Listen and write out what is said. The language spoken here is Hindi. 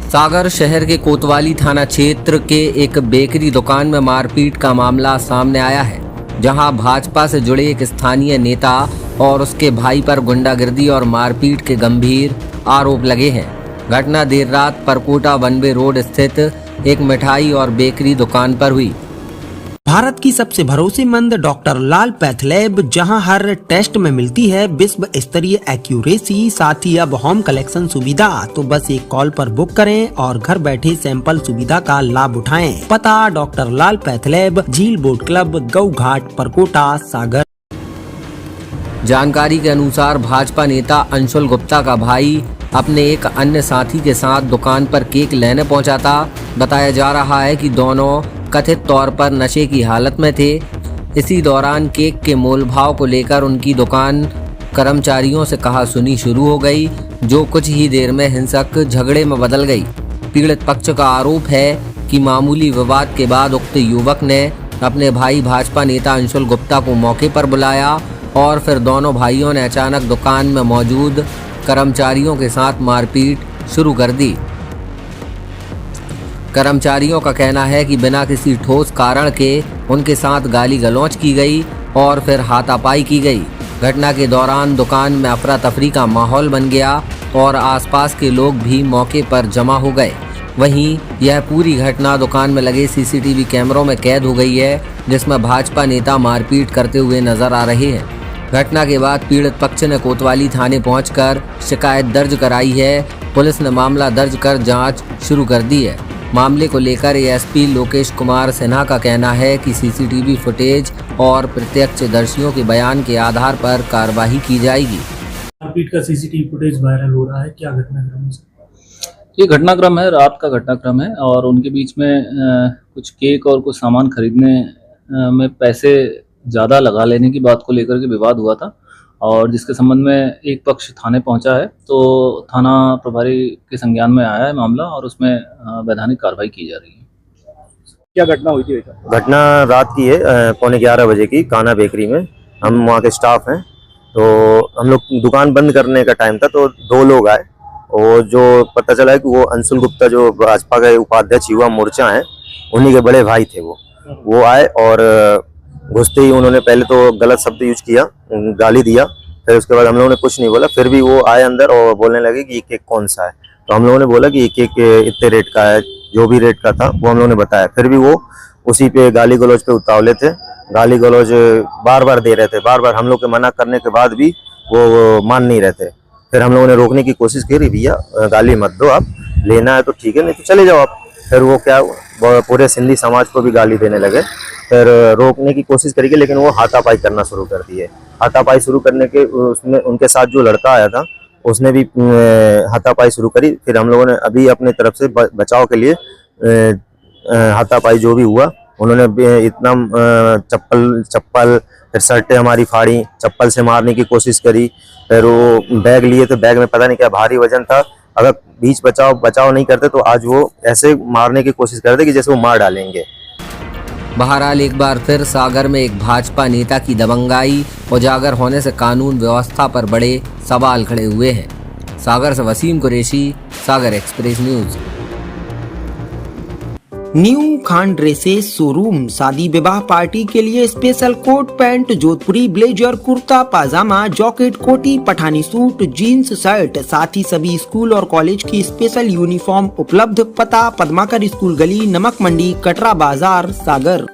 सागर शहर के कोतवाली थाना क्षेत्र के एक बेकरी दुकान में मारपीट का मामला सामने आया है, जहां भाजपा से जुड़े एक स्थानीय नेता और उसके भाई पर गुंडागिर्दी और मारपीट के गंभीर आरोप लगे हैं। घटना देर रात परकोटा वनवे रोड स्थित एक मिठाई और बेकरी दुकान पर हुई। भारत की सबसे भरोसेमंद डॉक्टर लाल पैथलैब, जहां हर टेस्ट में मिलती है विश्व स्तरीय एक्यूरेसी, साथ ही अब होम कलेक्शन सुविधा। तो बस एक कॉल पर बुक करें और घर बैठे सैंपल सुविधा का लाभ उठाएं। पता डॉक्टर लाल पैथलैब, झील बोट क्लब, गौ घाट, परकोटा, सागर। जानकारी के अनुसार भाजपा नेता अंशुल गुप्ता का भाई अपने एक अन्य साथी के साथ दुकान पर केक लेने पहुंचा था। बताया जा रहा है कि दोनों कथित तौर पर नशे की हालत में थे। इसी दौरान केक के मोल भाव को लेकर उनकी दुकान कर्मचारियों से कहासुनी शुरू हो गई, जो कुछ ही देर में हिंसक झगड़े में बदल गई। पीड़ित पक्ष का आरोप है कि मामूली विवाद के बाद उक्त युवक ने अपने भाई भाजपा नेता अंशुल गुप्ता को मौके पर बुलाया और फिर दोनों भाइयों ने अचानक दुकान में मौजूद कर्मचारियों के साथ मारपीट शुरू कर दी। कर्मचारियों का कहना है कि बिना किसी ठोस कारण के उनके साथ गाली गलौज की गई और फिर हाथापाई की गई। घटना के दौरान दुकान में अफरा तफरी का माहौल बन गया और आसपास के लोग भी मौके पर जमा हो गए। वहीं यह पूरी घटना दुकान में लगे सीसीटीवी कैमरों में कैद हो गई है, जिसमें भाजपा नेता मारपीट करते हुए नजर आ रहे हैं। घटना के बाद पीड़ित पक्ष ने कोतवाली थाने पहुंचकर शिकायत दर्ज कराई है। पुलिस ने मामला दर्ज कर जांच शुरू कर दी है। मामले को लेकर एएसपी लोकेश कुमार सिन्हा का कहना है कि सीसीटीवी फुटेज और प्रत्यक्षदर्शियों के बयान के आधार पर कार्रवाई की जाएगी। मारपीट का सीसीटीवी फुटेज वायरल हो रहा है, क्या घटनाक्रम है? ये घटनाक्रम है, रात का घटनाक्रम है और उनके बीच में कुछ केक और कुछ सामान खरीदने में पैसे ज़्यादा लगा लेने की बात को लेकर के विवाद हुआ था और जिसके संबंध में एक पक्ष थाने पहुंचा है। तो थाना प्रभारी के संज्ञान में आया है मामला और उसमें वैधानिक कार्रवाई की जा रही है। क्या घटना हुई थी? घटना रात की है, 11:15 बजे की, काना बेकरी में। हम वहाँ के स्टाफ हैं, तो हम लोग दुकान बंद करने का टाइम था, तो दो लोग आए और जो पता चला है कि वो अंशुल गुप्ता जो भाजपा के उपाध्यक्ष युवा मोर्चा हैं, उन्हीं के बड़े भाई थे। वो आए और घुसते ही उन्होंने पहले तो गलत शब्द यूज किया, गाली दिया। फिर उसके बाद हम लोगों ने कुछ नहीं बोला, फिर भी वो आए अंदर और बोलने लगे कि ये केक कौन सा है। तो हम लोगों ने बोला कि ये केक इतने रेट का है, जो भी रेट का था वो हम लोगों ने बताया। फिर भी वो उसी पे गाली गलौज पे उतावले थे, गाली गलौज बार बार दे रहे थे। बार बार हम लोग के मना करने के बाद भी वो मान नहीं रहे थे। फिर हम लोगों ने रोकने की कोशिश की, भैया गाली मत दो, आप लेना है तो ठीक है, नहीं तो चले जाओ आप। फिर वो क्या पूरे सिंधी समाज को भी गाली देने लगे। फिर रोकने की कोशिश करी, लेकिन वो हाथापाई करना शुरू कर दिए। हाथापाई शुरू करने के उसमें उनके साथ जो लड़का आया था उसने भी हाथापाई शुरू करी। फिर हम लोगों ने अभी अपने तरफ से बचाव के लिए हाथापाई जो भी हुआ, उन्होंने इतना चप्पल फिर शर्टें हमारी फाड़ी, चप्पल से मारने की कोशिश करी। फिर वो बैग लिए, तो बैग में पता नहीं क्या भारी वजन था। अगर बीच बचाव नहीं करते तो आज वो ऐसे मारने की कोशिश करते कि जैसे वो मार डालेंगे। बहरहाल एक बार फिर सागर में एक भाजपा नेता की दबंगाई उजागर होने से कानून व्यवस्था पर बड़े सवाल खड़े हुए हैं। सागर से Wasim Qureshi, Sagar express news. New Khan dresses showroom, शादी विवाह पार्टी के लिए special coat pant, Jodhpuri blazer, kurta pyjama, jacket, कोटी, पठानी सूट, जीन्स, शर्ट, साथ ही सभी स्कूल और कॉलेज की स्पेशल यूनिफॉर्म उपलब्ध। पता पद्माकर स्कूल गली, नमक मंडी, कटरा बाजार, सागर।